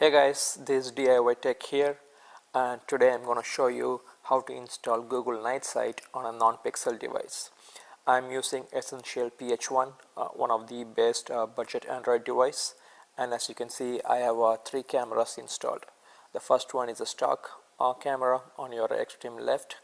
Hey guys, this is DIY Tech here, and today I'm going to show you how to install Google Night Sight on a non-pixel device. I'm using Essential PH1, one of the best budget Android device, and as you can see I have 3 cameras installed. The first one is a stock camera on your extreme left.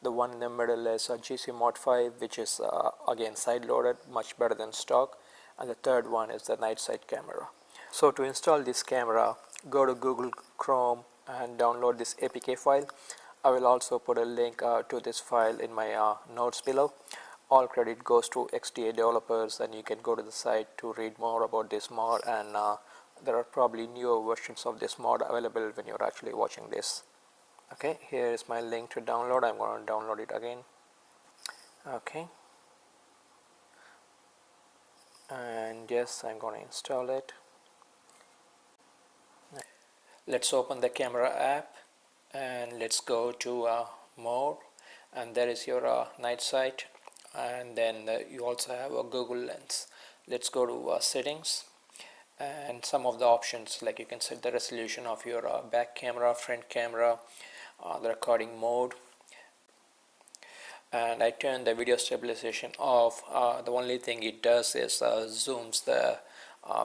The one in the middle is a GC Mod 5, which is again side loaded, much better than stock, and the third one is the Night Sight camera. So to install this camera, go to Google Chrome and download this APK file. I will also put a link to this file in my notes below. All credit goes to XDA developers, and you can go to the site to read more about this mod, and there are probably newer versions of this mod available when you're actually watching this. Okay, here is my link to download. I'm going to download it again. Okay, and yes, I'm going to install it. Let's open the camera app and let's go to more, and there is your night sight, and then you also have a Google Lens. Let's go to settings, and some of the options, like you can set the resolution of your back camera, front camera, the recording mode, and I turn the video stabilization off. The only thing it does is zooms the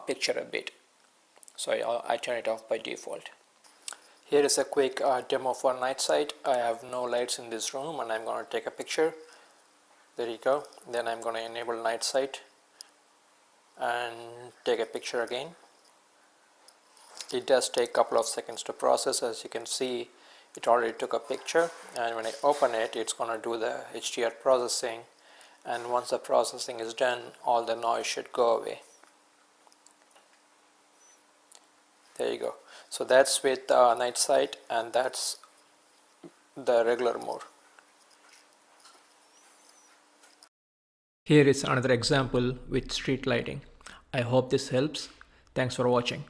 picture a bit, so I turn it off by default. Here is a quick demo for Night Sight. I have no lights in this room and I'm going to take a picture. There you go. Then I'm going to enable Night Sight and take a picture again. It does take a couple of seconds to process. As you can see, it already took a picture, and when I open it, it's going to do the HDR processing, and once the processing is done, all the noise should go away. There you go. So that's with Night Sight, and that's the regular mode. Here is another example with street lighting. I hope this helps. Thanks for watching.